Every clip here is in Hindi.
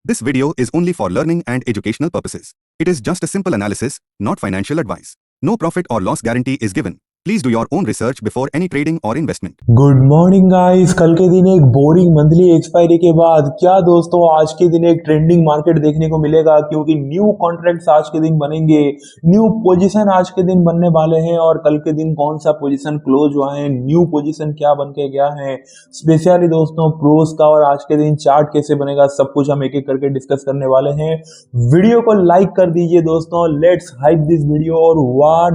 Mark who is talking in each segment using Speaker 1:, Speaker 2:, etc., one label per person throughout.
Speaker 1: This video is only for learning and educational purposes. It is just a simple analysis, not financial advice. No profit or loss guarantee is given. Please do your own research before any trading or investment.
Speaker 2: Good morning guys. कल के दिन एक बोरिंग मंथली एक्सपायरी के बाद क्या दोस्तों आज के दिन एक ट्रेंडिंग मार्केट देखने को मिलेगा, क्योंकि न्यू कॉन्ट्रैक्ट्स आज के दिन बनेंगे, न्यू पोजीशन आज के दिन बनने वाले हैं। और कल के दिन कौन सा पोजीशन क्लोज हुआ है, न्यू पोजीशन क्या बन के गया है, स्पेशली दोस्तों प्रोस का और आज के दिन चार्ट कैसे बनेगा, सब कुछ हम एक एक करके डिस्कस करने वाले हैं। वीडियो को लाइक कर दीजिए दोस्तों, लेट्स हाइप दिस वीडियो। और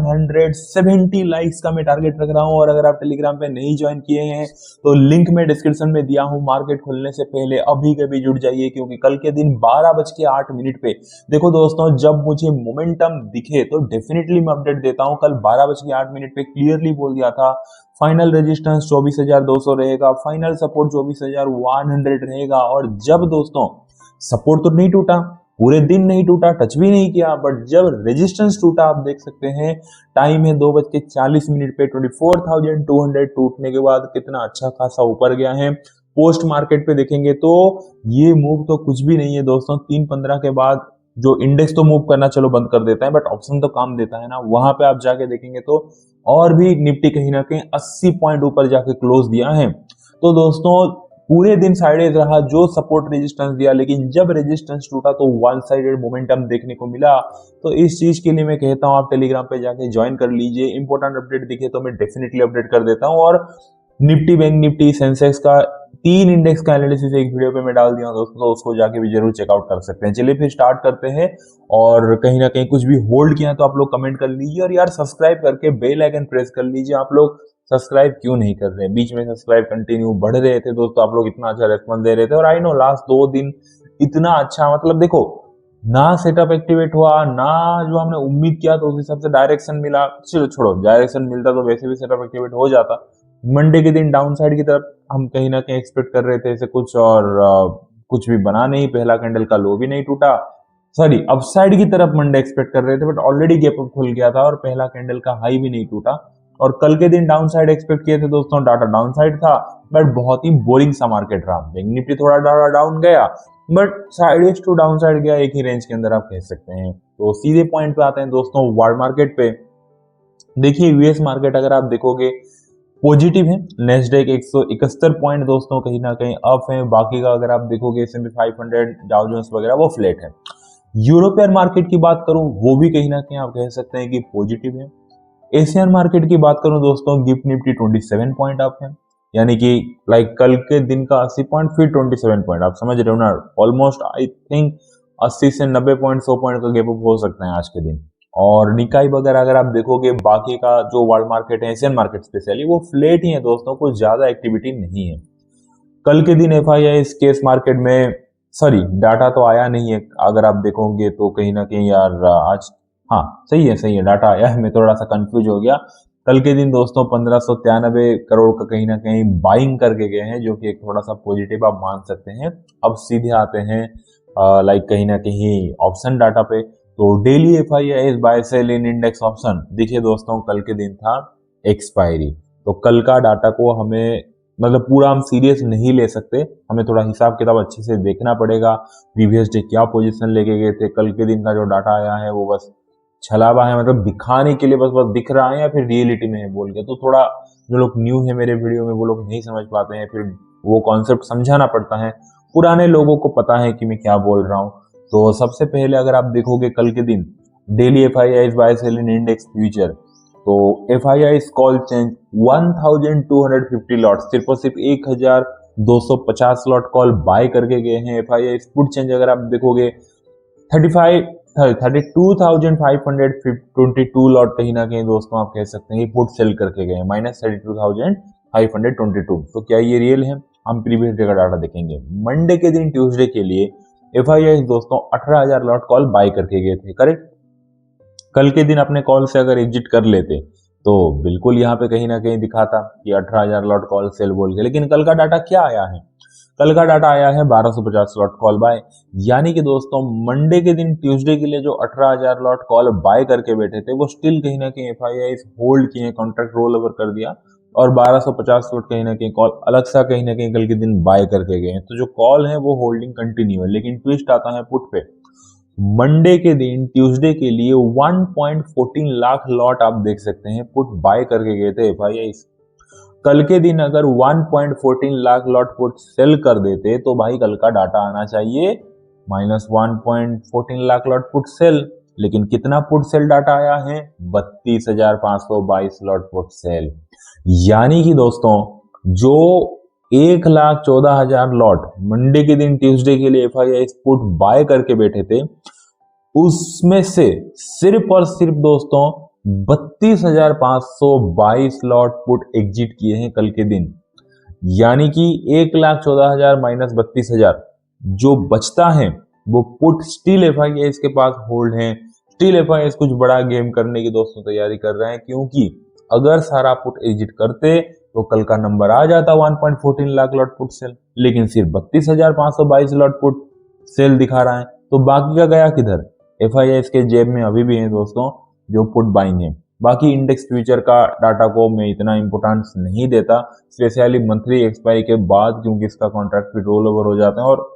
Speaker 2: 170 लाइक्स का मैं टारगेट रख रहा हूं। और अगर आप टेलीग्राम पे नहीं ज्वाइन किए हैं तो लिंक में डिस्क्रिप्शन में दिया हूं। मार्केट खुलने से पहले अभी के भी जुड़ जाइए, क्योंकि कल के दिन 12:08 पे देखो दोस्तों, जब मुझे मोमेंटम दिखे तो डेफिनेटली मैं अपडेट देता हूं। कल 12:08 पे क्लियरली बोल दिया था फाइनल रेजिस्टेंस 24,200 रहेगा, फाइनल सपोर्ट 24,100 रहेगा। और जब दोस्तों सपोर्ट तो नहीं टूटा, पूरे दिन नहीं टूटा, टच भी नहीं किया, बट जब रेजिस्टेंस टूटा आप देख सकते हैं टाइम है 2:40 पे 24,200 टूटने के बाद कितना अच्छा खासा ऊपर गया है। पोस्ट मार्केट पे देखेंगे तो ये मूव तो कुछ भी नहीं है दोस्तों। 3:15 के बाद जो इंडेक्स तो मूव करना चलो बंद कर देता है, बट ऑप्शन तो काम देता है ना। वहां पे आप जाके देखेंगे तो और भी निफ्टी कहीं ना कहीं 80 पॉइंट ऊपर जाके क्लोज दिया है। तो दोस्तों पूरे दिन साइडेज रहा, जो सपोर्ट रेजिस्टेंस दिया, लेकिन जब रेजिस्टेंस टूटा तो वन साइडेड मोमेंटम देखने को मिला। तो इस चीज के लिए मैं कहता हूं आप टेलीग्राम पे जाके ज्वाइन कर लीजिए। इंपॉर्टेंट अपडेट दिखे तो मैं डेफिनेटली अपडेट कर देता हूं। और निफ्टी, बैंक निफ्टी, सेंसेक्स का 3 इंडेक्स का एनालिसिस एक वीडियो पे मैं डाल दिया हूं दोस्तों, तो उसको जाके भी जरूर चेकआउट कर सकते हैं। चलिए फिर स्टार्ट करते हैं। और कहीं ना कहीं कुछ भी होल्ड किया तो आप लोग कमेंट कर लीजिए। और यार सब्सक्राइब करके बेल आइकन प्रेस कर लीजिए। आप लोग सब्सक्राइब क्यों नहीं कर रहे? बीच में सब्सक्राइब कंटिन्यू बढ़ रहे थे दोस्तों, आप लोग इतना अच्छा रेस्पॉन्स दे रहे थे। और आई नो लास्ट 2 दिन इतना अच्छा, मतलब देखो ना सेटअप एक्टिवेट हुआ, ना जो हमने उम्मीद किया तो उस हिसाब से डायरेक्शन मिला। चलो छोड़ो, डायरेक्शन मिलता तो वैसे भी सेटअप एक्टिवेट हो जाता। मंडे के दिन डाउन साइड की तरफ हम कहीं ना कहीं एक्सपेक्ट कर रहे थे ऐसे कुछ, और कुछ भी बना नहीं। पहला कैंडल का लो भी नहीं टूटा, सॉरी अपसाइड की तरफ मंडे एक्सपेक्ट कर रहे थे, बट ऑलरेडी गैप अप खुल गया था और पहला कैंडल का हाई भी नहीं टूटा। और कल के दिन डाउन साइड एक्सपेक्ट किए थे दोस्तों, डाटा डाउन साइड था, बट बहुत ही बोरिंग सा मार्केट रहा। बैंक निफ्टी थोड़ा डाटा डाउन गया, but side to down side गया, एक ही रेंज के अंदर आप कह सकते हैं। तो सीधे पॉइंट पे आते हैं दोस्तों वर्ल्ड मार्केट पे। देखिए यूएस मार्केट अगर आप देखोगे पॉजिटिव है, नेस्डैक 171 पॉइंट दोस्तों कहीं ना कहीं अप है। बाकी का अगर आप देखोगे S&P 500, डाउ जोन्स वगैरह वो फ्लैट है। यूरोपियन मार्केट की बात करूं वो भी कहीं ना कहीं आप कह सकते हैं कि पॉजिटिव है। एशियन मार्केट की बात करूं दोस्तों, गिफ्ट निफ्टी 27 पॉइंट अप है, यानी कि लाइक कल के दिन का 80 पॉइंट फिर 27 पॉइंट, आप समझ रहे हो ना। ऑलमोस्ट आई थिंक 80 से 90 पॉइंट 100 पॉइंट का गैप अप हो सकता है आज के दिन। और निकाई वगैरह अगर आप देखोगे, बाकी का जो वर्ल्ड मार्केट है, एशियन मार्केट स्पेशली, वो फ्लैट ही है दोस्तों, कुछ ज्यादा एक्टिविटी नहीं है। कल के दिन FII केस मार्केट में, सॉरी डाटा तो आया नहीं है, अगर आप देखोगे तो कहीं ना कहीं यार आज, हाँ सही है डाटा आया है, मैं थोड़ा सा कंफ्यूज हो गया। कल के दिन दोस्तों 1593 करोड़ का कहीं ना कहीं बाइंग करके गए हैं, जो कि एक थोड़ा सा पॉजिटिव आप मान सकते हैं। अब सीधे आते हैं लाइक कहीं ना कहीं ऑप्शन डाटा पे। तो डेली FII बाय सेल इन इंडेक्स ऑप्शन, देखिए दोस्तों कल के दिन था एक्सपायरी, तो कल का डाटा को हमें मतलब पूरा हम सीरियस नहीं ले सकते, हमें थोड़ा हिसाब किताब अच्छे से देखना पड़ेगा। प्रीवियस डे क्या पोजीशन लेके गए थे, कल के दिन का जो डाटा आया है वो बस छलावा है, मतलब दिखाने के लिए बस दिख रहा है या फिर रियलिटी में है बोल के। तो थोड़ा जो लोग न्यू है मेरे वीडियो में वो लोग नहीं समझ पाते हैं, फिर वो कॉन्सेप्ट समझाना पड़ता है। पुराने लोगों को पता है कि मैं क्या बोल रहा हूँ। तो सबसे पहले अगर आप देखोगे कल के दिन डेली FII बाय सेल इन इंडेक्स फ्यूचर, तो FII कॉल चेंज 1250 लॉट, सिर्फ और सिर्फ 1250 लॉट कॉल बाय करके गए हैं। FII पुट चेंज अगर आप देखोगे 32,522 लॉट कहीं ना कहीं दोस्तों आप कह सकते हैं पुट सेल करके गए हैं, -32,522। तो क्या ये रियल है? हम प्रीवियस डे का डाटा देखेंगे। मंडे के दिन ट्यूसडे के लिए FII दोस्तों 18,000 लॉट कॉल बाय करके गए थे, करेक्ट। कल के दिन अपने कॉल से अगर एग्जिट कर लेते तो बिल्कुल यहाँ पे कहीं ना कहीं दिखाता कि 18,000 लॉट कॉल सेल बोल के। लेकिन कल का डाटा क्या आया है? कल का डाटा आया है 1250 लॉट कॉल बाय, यानी कि दोस्तों मंडे के दिन ट्यूसडे के लिए जो 18,000 लॉट कॉल बाय करके बैठे थे वो स्टिल कहीं ना कहीं FII होल्ड किए, कॉन्ट्रैक्ट रोल ओवर कर दिया। और 1250 लॉट कहीं ना कहीं कॉल अलग सा कहीं ना कहीं कल के दिन बाय करके गए हैं। तो जो कॉल है वो होल्डिंग कंटिन्यू है, लेकिन ट्विस्ट आता है पुट पे। मंडे के दिन ट्यूसडे के लिए 1.14 लाख लॉट आप देख सकते हैं पुट बाय करके गए थे एफआईआईज। कल के दिन अगर 1.14 लाख लॉट पुट सेल कर देते तो भाई कल का डाटा आना चाहिए -1.14 लाख लॉट पुट सेल। लेकिन कितना पुट सेल डाटा आया है? 32,522 लॉट पुट सेल। यानी कि दोस्तों जो 1,14,000 लॉट मंडे के दिन ट्यूसडे के लिए एफआईआई पुट बाय करके बैठे थे, उसमें से सिर्फ और सिर्फ दोस्तों 32,522 लॉट पुट एग्जिट किए हैं कल के दिन। यानी कि 1,14,000 माइनस 32,000 जो बचता है वो पुट स्टिल एफआईआईस के पास होल्ड है। स्टिल एफआईआईस कुछ बड़ा गेम करने की दोस्तों तैयारी कर रहे हैं, क्योंकि अगर सारा पुट एग्जिट करते तो कल का नंबर आ जाता 1.14 लाख लॉट पुट सेल, लेकिन सिर्फ 32,522 लॉट पुट सेल दिखा रहा है। तो बाकी का गया किधर? एफआईआईस के जेब में अभी भी है दोस्तों जो पुट बाइंग है। बाकी इंडेक्स फ्यूचर का डाटा को मैं इतना इंपोर्टेंस नहीं देता, स्पेशली मंथली एक्सपायरी के बाद, क्योंकि इसका कॉन्ट्रैक्ट भी रोल ओवर हो जाते हैं और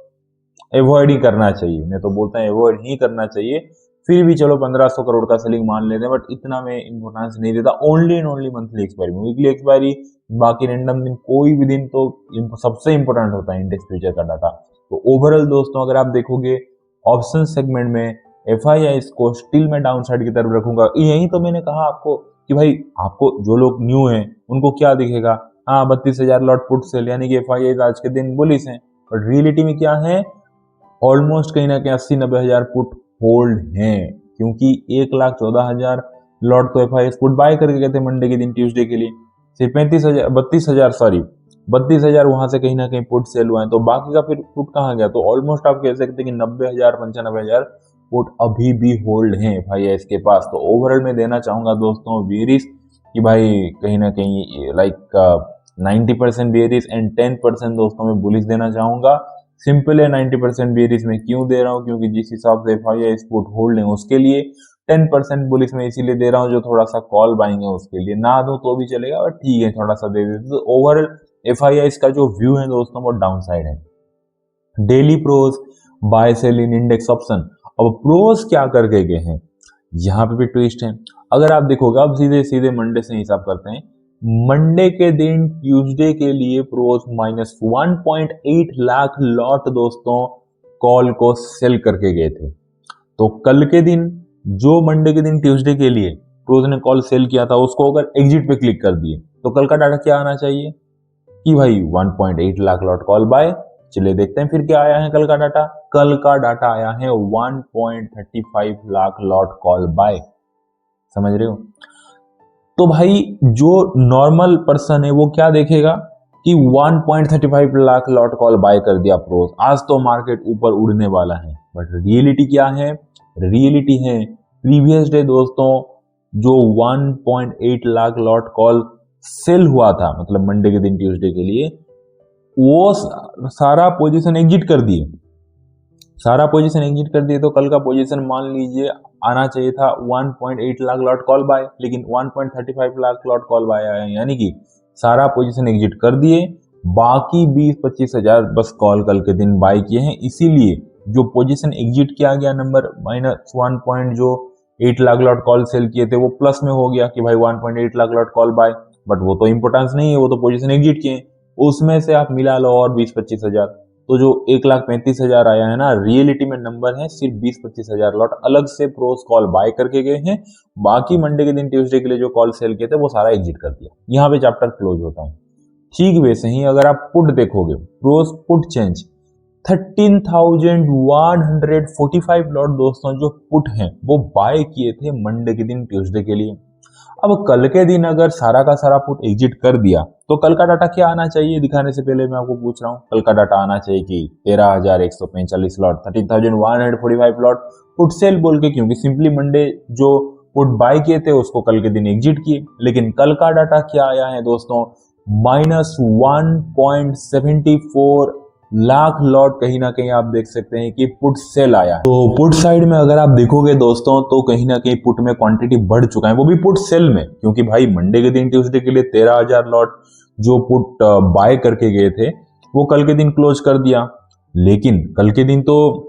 Speaker 2: अवॉइड ही करना चाहिए। मैं तो बोलता हूँ अवॉइड ही करना चाहिए। फिर भी चलो 1500 करोड़ का सेलिंग मान लेते हैं, बट इतना मैं इंपोर्टेंस नहीं देता only and only monthly expiry में। वीकली एक्सपायरी बाकी रैंडम दिन कोई भी दिन तो सबसे इंपॉर्टेंट होता है इंडेक्स फ्यूचर का डाटा। तो ओवरऑल दोस्तों अगर आप देखोगे ऑप्शन सेगमेंट में एफआईआई को स्टिल में डाउन साइड की तरफ रखूंगा। यही तो मैंने कहा आपको कि भाई आपको जो लोग न्यू हैं उनको क्या दिखेगा, हाँ 32,000 लॉट पुट सेल, यानी कि एफआईआई आज के दिन बुलिश हैं, बट रियलिटी में क्या है? ऑलमोस्ट कहीं ना कहीं 80-90 हजार पुट होल्ड हैं, क्योंकि 1,14,000 लॉट तो एफआईआई पुट बाय करके गए थे मंडे के दिन ट्यूसडे के लिए। सिर्फ 32,000 वहां से कहीं ना कहीं पुट सेल हुआ है, तो बाकी का फिर पुट कहाँ गया? तो ऑलमोस्ट आप कह सकते हैं कि 90,000-95,000 पुट अभी भी होल्ड हैं एफआईआई के पास। तो ओवरऑल में देना चाहूंगा दोस्तों बेरिश कि भाई कहीं ना कहीं लाइक 90% बेरिश एंड 10% दोस्तों में बुलिश देना चाहूंगा। सिंपल है 90% बेरिश में क्यों दे रहा हूँ, क्योंकि जिस हिसाब से एफआईआई पुट होल्ड है उसके लिए। 10% बुलिश में इसीलिए दे रहा हूँ जो थोड़ा सा कॉल बाइंग है उसके लिए। ना दो तो भी चलेगा, बट ठीक है थोड़ा सा दे देते। तो ओवरऑल एफआईआई का जो व्यू है दोस्तों वो डाउन साइड है। डेली प्रोज बाय सेल इन इंडेक्स ऑप्शन। अब प्रोज क्या करके गए हैं, यहां पे भी ट्विस्ट है। अगर आप देखोगे, अब सीधे सीधे मंडे से हिसाब करते हैं। मंडे के दिन ट्यूसडे के लिए प्रोज -1.8 लाख लॉट दोस्तों कॉल को सेल करके गए थे। तो कल के दिन जो मंडे के दिन ट्यूसडे के लिए प्रोज ने कॉल सेल किया था, उसको अगर एग्जिट पे क्लिक कर दिए तो कल का डाटा क्या आना चाहिए कि भाई 1.8 लाख लॉट कॉल बाय। चलिए देखते हैं फिर क्या आया है कल का डाटा। कल का डाटा आया है 1.35 लाख लॉट कॉल बाय। समझ रहे हो? तो भाई जो नॉर्मल पर्सन है वो क्या देखेगा कि 1.35 लाख लॉट कॉल बाय कर दिया प्रोज, आज तो मार्केट ऊपर उड़ने वाला है। बट रियलिटी क्या है? रियलिटी है प्रीवियस डे दोस्तों जो 1.8 लाख लॉट कॉल सेल हुआ था, मतलब मंडे के दिन ट्यूसडे के लिए, वो सारा पोजीशन एग्जिट कर दिए। सारा पोजीशन एग्जिट कर दिए तो कल का पोजीशन मान लीजिए आना चाहिए था 1.8 लाख लॉट कॉल बाय, लेकिन 1.35 लाख लॉट कॉल बाय आया, यानी कि सारा पोजीशन एग्जिट कर दिए। बाकी 20-25 हजार बस कॉल कल के दिन बाय किए हैं। इसीलिए जो पोजीशन एग्जिट किया गया नंबर -1 जो 8 लाख लॉट कॉल सेल किए थे वो प्लस में हो गया कि भाई 1.8 lakh lot call buy. But वो तो इंपोर्टेंस नहीं है, वो तो पोजीशन एग्जिट किए, उसमें से आप मिला लो और 20-25 हजार, तो जो 1,35,000 आया है ना, रियलिटी में नंबर है सिर्फ 20-25 हजार लॉट अलग से प्रोस कॉल बाय करके गए हैं। बाकी मंडे के दिन ट्यूसडे के लिए जो कॉल सेल किए थे वो सारा एग्जिट कर दिया। यहाँ पे चैप्टर क्लोज होता है। ठीक वैसे ही अगर आप पुट देखोगे, प्रोस पुट चेंज 13,145 लॉट दोस्तों जो पुट हैं वो बाय किए थे मंडे के दिन ट्यूसडे के लिए। अब कल के दिन अगर सारा का सारा पुट एग्जिट कर दिया तो कल का डाटा क्या आना चाहिए? दिखाने से पहले मैं आपको पूछ रहा हूँ, कल का डाटा आना चाहिए कि 13,145 लॉट, 13,145 लॉट पुट सेल बोल के, क्योंकि सिंपली मंडे जो पुट बाय किए थे उसको कल के दिन एग्जिट किए। लेकिन कल का डाटा क्या आया है दोस्तों? -1.74 लाख लॉट कहीं ना कहीं आप देख सकते हैं कि पुट सेल आया। तो पुट साइड में अगर आप देखोगे दोस्तों तो कहीं ना कहीं पुट में क्वांटिटी बढ़ चुका है, वो भी पुट सेल में, क्योंकि भाई मंडे के दिन ट्यूसडे के लिए 13,000 लॉट जो पुट बाय करके गए थे वो कल के दिन क्लोज कर दिया। लेकिन कल के दिन तो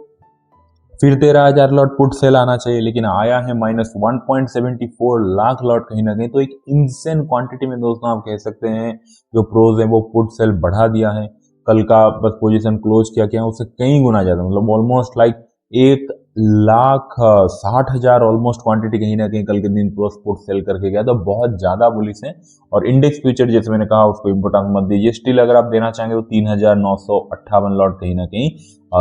Speaker 2: फिर 13,000 लॉट पुट सेल आना चाहिए, लेकिन आया है -1.74 लाख लॉट कहीं ना कहीं। तो एक इंसेंट क्वांटिटी में दोस्तों आप कह सकते हैं जो प्रोज है वो पुट सेल बढ़ा दिया है। कल का बस पोजीशन क्लोज किया क्या उससे कई गुना ज्यादा, मतलब ऑलमोस्ट लाइक 1,60,000 ऑलमोस्ट क्वांटिटी कहीं ना कहीं कल के दिन पुट सेल करके गया, तो बहुत ज्यादा बुलिश है। और इंडेक्स फ्यूचर जैसे मैंने कहा उसको इंपोर्टेंस मत दीजिए, स्टिल अगर आप देना चाहेंगे तो 3,958 लॉट कहीं ना कहीं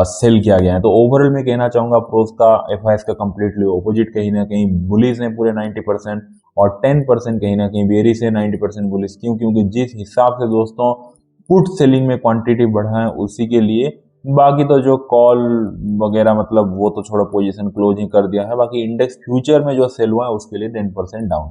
Speaker 2: सेल किया गया है। तो ओवरऑल मैं कहना चाहूंगा प्रोज का एफआईएस का कंप्लीटली ऑपोजिट कहीं ना कहीं बुलिश है पूरे 90%, और 10% कहीं ना कहीं बेरिश है। 90% बुलिश क्यों? क्योंकि जिस हिसाब से दोस्तों पुट सेलिंग में क्वांटिटी बढ़ा है उसी के लिए। बाकी तो जो कॉल वगैरह मतलब वो तो छोड़ो, पोजीशन क्लोज ही कर दिया है। बाकी इंडेक्स फ्यूचर में जो सेल हुआ है उसके लिए 10% डाउन।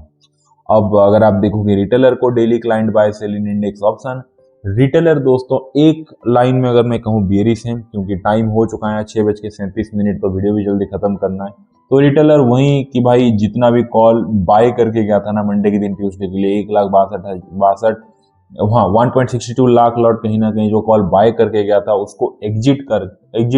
Speaker 2: अब अगर आप देखोगे रिटेलर को डेली क्लाइंट बाय सेल इन इंडेक्स ऑप्शन, रिटेलर दोस्तों एक लाइन में अगर मैं कहूँ बेरिश है, क्योंकि टाइम हो चुका है 6:37, तो वीडियो भी जल्दी खत्म करना है। तो रिटेलर वही कि भाई जितना भी कॉल बाय करके गया था ना मंडे के दिन ट्यूसडे के लिए 1,62,62 हाँ 1.62 लाख लॉट कहीं ना कहीं जो कॉल बाय करके गया था उसको एग्जिट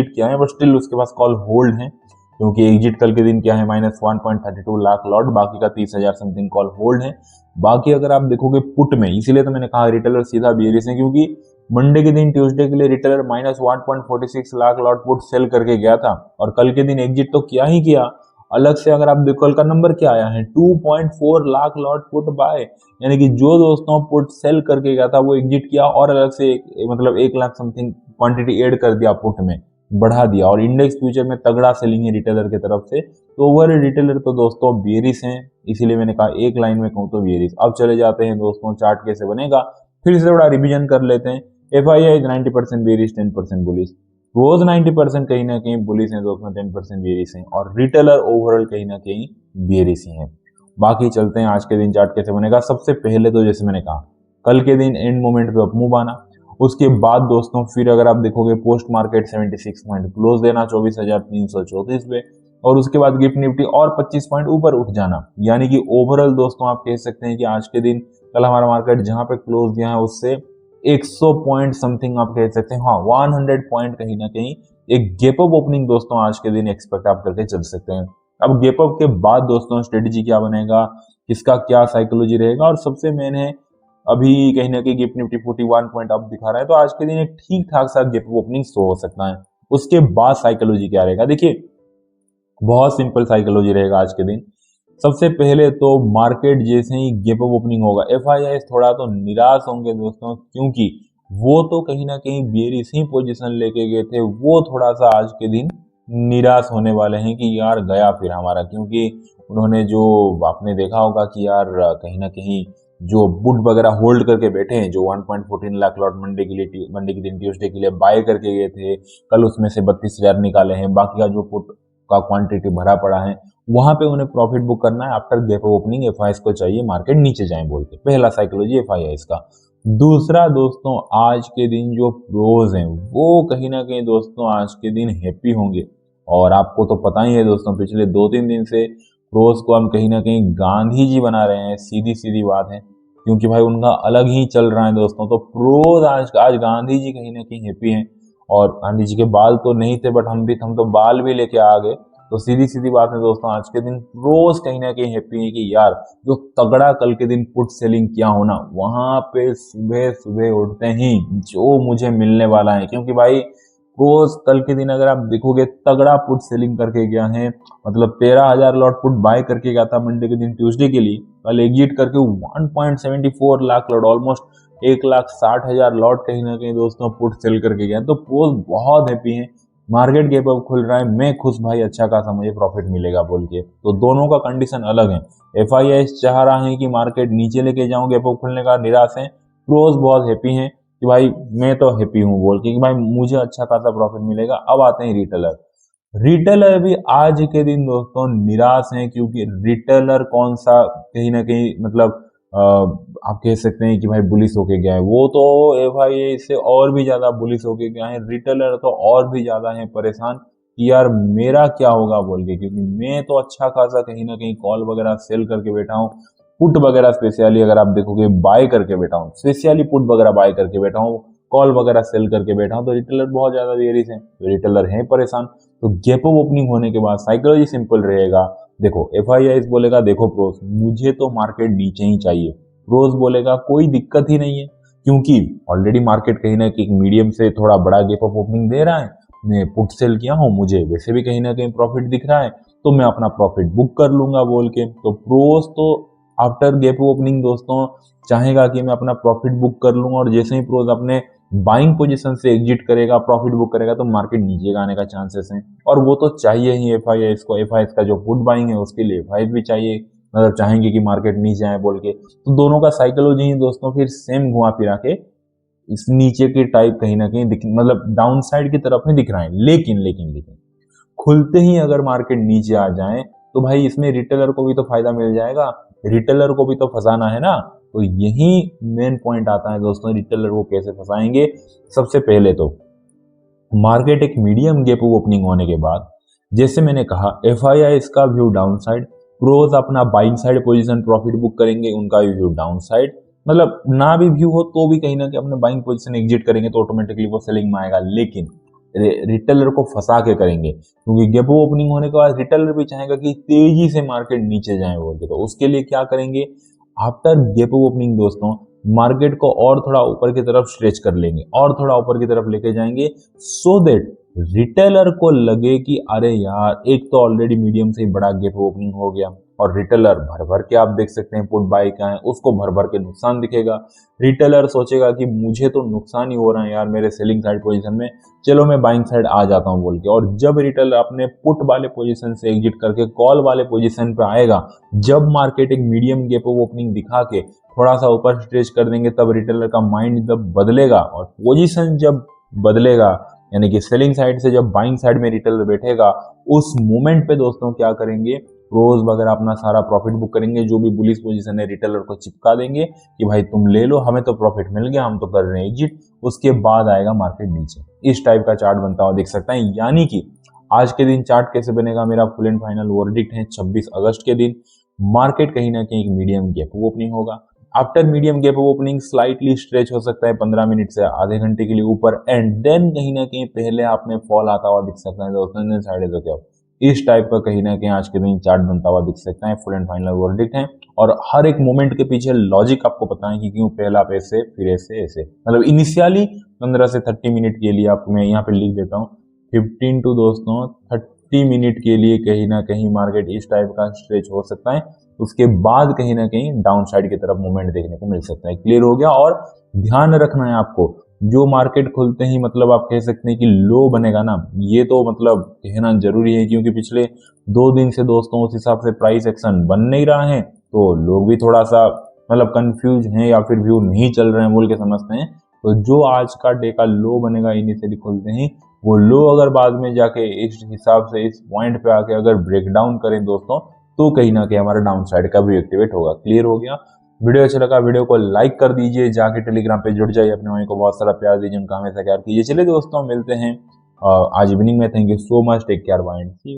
Speaker 2: किया है, बट स्टिल उसके पास कॉल होल्ड है, क्योंकि एग्जिट कल के दिन क्या है -1.32 लाख लॉट, बाकी का 30,000 समथिंग कॉल होल्ड है। बाकी अगर आप देखोगे पुट में, इसीलिए तो मैंने कहा रिटेलर सीधा बेरिश है, क्योंकि मंडे के दिन ट्यूसडे के लिए retailer -1.46 lakh lot put sell करके गया था, और कल के दिन एग्जिट तो किया ही किया। अलग से अगर आप देखो कल का नंबर क्या आया है 2.4 लाख लॉट पुट बाय, यानी कि जो दोस्तों पुट सेल करके गया था वो एग्जिट किया और अलग से मतलब 1 लाख समथिंग क्वांटिटी ऐड कर दिया पुट में, बढ़ा दिया। और इंडेक्स फ्यूचर में तगड़ा सेलिंग है रिटेलर की तरफ से। तो ओवर रिटेलर तो दोस्तों बेरिश हैं, इसीलिए मैंने कहा एक लाइन में कहूँ तो बेरिश। अब चले जाते हैं दोस्तों चार्ट कैसे बनेगा, फिर से थोड़ा रिवीजन कर लेते हैं। एफआईआई 90% बेरिश 10% बुलिश, रोज 90% कहीं ना कहीं बुलिश है दोस्तों, 10% बेरिश है, और रिटेलर ओवरऑल कहीं ना कहीं बेरिश ही है। बाकी चलते हैं आज के दिन चार्ट कैसे बनेगा। सबसे पहले तो जैसे मैंने कहा कल के दिन एंड मोमेंट पे अप मूव आना, उसके बाद दोस्तों फिर अगर आप देखोगे पोस्ट मार्केट 76 पॉइंट क्लोज देना 24,334 पे, और उसके बाद गिफ्ट निफ्टी और 25 पॉइंट ऊपर उठ जाना। यानी कि ओवरऑल दोस्तों आप कह सकते हैं कि आज के दिन कल हमारा मार्केट जहां पे क्लोज दिया है उससे 100 पॉइंट समथिंग आप कह सकते हैं, हाँ 100 पॉइंट कहीं ना कहीं एक गैप अप ओपनिंग दोस्तों आज के दिन एक्सपेक्ट आप करके चल सकते हैं। अब गैप अप के बाद दोस्तों स्ट्रेटेजी क्या बनेगा, किसका क्या साइकोलॉजी रहेगा, और सबसे मेन है अभी कहीं ना कहीं गिफ्ट निफ्टी 41 पॉइंट अप दिखा रहा है, तो आज के दिन एक ठीक ठाक सा गैप ओपनिंग शो हो सकता है। उसके बाद साइकोलॉजी क्या रहेगा, देखिए बहुत सिंपल साइकोलॉजी रहेगा आज के दिन। सबसे पहले तो मार्केट जैसे ही गैप अप ओपनिंग होगा एफआईआई थोड़ा तो निराश होंगे दोस्तों, क्योंकि वो तो कहीं ना कहीं बेरिश ही पोजीशन लेके गए थे, वो थोड़ा सा आज के दिन निराश होने वाले हैं कि यार गया फिर हमारा, क्योंकि उन्होंने जो आपने देखा होगा कि यार कहीं ना कहीं जो बुट वगैरह होल्ड करके बैठे हैं, जो 1.14 लाख लॉट मंडे के दिन ट्यूसडे के लिए बाय करके गए थे, कल उसमें से 32,000 निकाले हैं, बाकी का जो पुट का क्वांटिटी भरा पड़ा है वहां पे उन्हें प्रॉफिट बुक करना है। आफ्टर गैप ओपनिंग एफआईआई को चाहिए मार्केट नीचे जाए बोल के, पहला साइकोलॉजी एफआईआई का। दूसरा दोस्तों आज के दिन जो प्रोज हैं वो कहीं ना कहीं दोस्तों आज के दिन हैप्पी होंगे, और आपको तो पता ही है दोस्तों पिछले 2-3 दिन से प्रोज को हम कहीं ना कहीं गांधी जी बना रहे हैं, सीधी सीधी बात है, क्योंकि भाई उनका अलग ही चल रहा है दोस्तों। तो प्रोज आज गांधी जी कहीं ना कहीं हैप्पी हैं, और गांधी जी के बाल तो नहीं थे बट हम तो बाल भी लेके आ गए। तो सीधी सीधी बात है दोस्तों आज के दिन रोज कहीं ना कहीं हैप्पी है कि यार जो तगड़ा कल के दिन पुट सेलिंग किया होना, वहां पे सुबह सुबह उठते ही जो मुझे मिलने वाला है, क्योंकि भाई रोज कल के दिन अगर आप देखोगे तगड़ा पुट सेलिंग करके गया है, मतलब 13,000 लॉट पुट बाय करके गया था मंडे के दिन ट्यूसडे के लिए, कल एग्जिट करके 1.74 लाख लॉट ऑलमोस्ट 1,60,000 लॉट कहीं ना कहीं दोस्तों पुट सेल करके गया। तो पोस्ट बहुत हैप्पी है, मार्केट गैप अप खुल रहा है, मैं खुश भाई अच्छा खासा मुझे प्रॉफिट मिलेगा बोल के। तो दोनों का कंडीशन अलग है। एफआईआई चाह रहा है कि मार्केट नीचे लेके जाऊं गैप अप खुलने का, निराश है। प्रोज बहुत हैप्पी हैं कि भाई मैं तो हैप्पी हूं बोल के कि भाई मुझे अच्छा खासा प्रॉफिट मिलेगा। अब आते हैं रिटेलर। रिटेलर भी आज के दिन दोस्तों निराश हैं, क्योंकि रिटेलर कौन सा कहीं ना कहीं मतलब आप कह सकते हैं कि भाई बुलिश होके गया है, वो तो एफआईआई से और भी ज्यादा बुलिश होके गया है। रिटेलर तो और भी ज्यादा है परेशान कि यार मेरा क्या होगा बोल के, क्योंकि मैं तो अच्छा खासा कहीं ना कहीं कॉल वगैरह सेल करके बैठा हूँ, पुट वगैरह स्पेशली अगर आप देखोगे बाय करके बैठा हूँ, स्पेशली पुट वगैरह बाय करके बैठा हूँ, कॉल वगैरह सेल करके बैठा हूँ, तो रिटेलर बहुत ज्यादा वेरियस है, तो रिटेलर है परेशान। तो गैप अप ओपनिंग होने के बाद साइकोलॉजी सिंपल रहेगा। देखो एफआईआई बोलेगा देखो प्रोस मुझे तो मार्केट नीचे ही चाहिए, प्रोस बोलेगा कोई दिक्कत ही नहीं है, क्योंकि ऑलरेडी मार्केट कहीं ना कहीं मीडियम से थोड़ा बड़ा गैप अप ओपनिंग दे रहा है, मैं पुट सेल किया हूँ, मुझे वैसे भी कहीं ना कहीं प्रॉफिट दिख रहा है, तो मैं अपना प्रॉफिट बुक कर लूंगा बोल के। तो प्रोस तो आफ्टर गैप ओपनिंग दोस्तों चाहेगा कि मैं अपना प्रॉफिट बुक कर लूंगा, और जैसे ही प्रोस अपने बाइंग पोजीशन से एग्जिट करेगा, प्रॉफिट बुक करेगा, तो मार्केट नीचे आने का चांसेस है, और वो तो चाहिए ही एफआईआई को। एफआईआई का जो पुट बाइंग है उसके लिए एफआईआई भी चाहिए, मतलब चाहेंगे कि मार्केट नीचे आए बोल के। तो दोनों का साइकोलॉजी ही दोस्तों फिर सेम घुमा फिरा के इस नीचे की टाइप कहीं ना कहीं मतलब डाउन साइड की तरफ में दिख रहा है। लेकिन खुलते ही अगर मार्केट नीचे आ जाए तो भाई इसमें रिटेलर को भी तो फायदा मिल जाएगा, रिटेलर को भी तो फंसाना है ना। तो यही मेन पॉइंट आता है दोस्तों, रिटेलर को कैसे फंसाएंगे। सबसे पहले तो मार्केट एक मीडियम गैप ओपनिंग होने के बाद, जैसे मैंने कहा एफआईआई इसका व्यू डाउन साइड, प्रोज अपना buying side position profit book करेंगे, उनका व्यू डाउन साइड, मतलब ना भी व्यू हो तो भी कहीं ना कहीं अपने बाइंग पोजीशन एग्जिट करेंगे तो ऑटोमेटिकली वो सेलिंग में आएगा। लेकिन रिटेलर को फंसा के करेंगे, क्योंकि गैप ओपनिंग होने के बाद रिटेलर भी चाहेगा कि तेजी से मार्केट नीचे जाए बोल के, तो उसके लिए क्या करेंगे, आफ्टर गैप ओपनिंग दोस्तों मार्केट को और थोड़ा ऊपर की तरफ स्ट्रेच कर लेंगे, और थोड़ा ऊपर की तरफ लेके जाएंगे, सो दैट रिटेलर को लगे कि अरे यार एक तो ऑलरेडी मीडियम से ही बड़ा गैप ओपनिंग हो गया, और रिटेलर भर भर के आप देख सकते हैं पुट बाय का है, उसको भर भर के नुकसान दिखेगा। रिटेलर सोचेगा कि मुझे तो नुकसान ही हो रहा है यार मेरे सेलिंग साइड पोजीशन में, चलो मैं बाइंग साइड आ जाता हूं बोल के। और जब रिटेलर अपने पुट वाले पोजीशन से एग्जिट करके कॉल वाले पोजीशन पे आएगा, जब मार्केट एक मीडियम गैप ओपनिंग दिखा के थोड़ा सा ऊपर स्ट्रेच कर देंगे, तब रिटेलर का माइंड जब बदलेगा और पोजीशन जब बदलेगा, यानी कि सेलिंग साइड से जब बाइंग साइड में रिटेलर बैठेगा, उस मोमेंट पे दोस्तों क्या करेंगे, रोज वगैरह अपना सारा प्रॉफिट बुक करेंगे, जो भी बुलिश पोजीशन है रिटेलर को चिपका देंगे कि भाई तुम ले लो, हमें तो प्रॉफिट मिल गया, हम तो कर रहे हैं एग्जिट। उसके बाद आएगा मार्केट नीचे। इस टाइप का चार्ट बनता हुआ दिख सकता है। यानी कि आज के दिन चार्ट कैसे बनेगा, मेरा फुल एंड फाइनल वर्डिक्ट है 26 अगस्त के दिन मार्केट कहीं ना कहीं एक मीडियम गैप ओपनिंग होगा। After medium gap opening slightly stretch हो सकता है 15 मिनट से आधे घंटे के लिए ऊपर, एंड देन कहीं ना कहीं पहले आप में फॉल आता हुआ दिख सकता है दोस्तों साइड तो क्या। इस टाइप का कहीं ना कहीं आज के दिन चार्ट बनता हुआ दिख सकता है। फुल एंड फाइनल वर्डिक्ट है, और हर एक मोमेंट के पीछे लॉजिक आपको पता है कि क्यों पहला आप ऐसे फिर ऐसे ऐसे, मतलब इनिशियली 15 से 30 मिनट के लिए आपको मैं यहाँ पे लिख देता हूँ 15 टू दोस्तों 30 मिनट के लिए कहीं ना कहीं मार्केट इस टाइप का स्ट्रेच हो सकता है। उसके बाद कहीं ना कहीं डाउन साइड की तरफ मूवमेंट देखने को मिल सकता है। क्लियर हो गया। और ध्यान रखना है आपको, जो मार्केट खुलते ही मतलब आप कह सकते हैं कि लो बनेगा ना, ये तो मतलब कहना जरूरी है, क्योंकि पिछले 2 दिन से दोस्तों उस हिसाब से प्राइस एक्शन बन नहीं रहा है, तो लोग भी थोड़ा सा मतलब कंफ्यूज हैं या फिर व्यू नहीं चल रहे हैं बोल के समझते हैं। तो जो आज का डे का लो बनेगा इनिशियली खुलते ही, वो लो अगर बाद में जाके इस हिसाब से इस पॉइंट पे आके अगर ब्रेक डाउन करें दोस्तों, तो कहीं ना कहीं हमारा डाउन साइड का भी एक्टिवेट होगा। क्लियर हो गया। वीडियो अच्छा लगा, वीडियो को लाइक कर दीजिए, जाके टेलीग्राम पे जुड़ जाइए, अपने भाई को बहुत सारा प्यार दीजिए, उनका हमेशा प्यार कीजिए। चलिए दोस्तों मिलते हैं आज इवनिंग में। Thank you so much, take care, bye.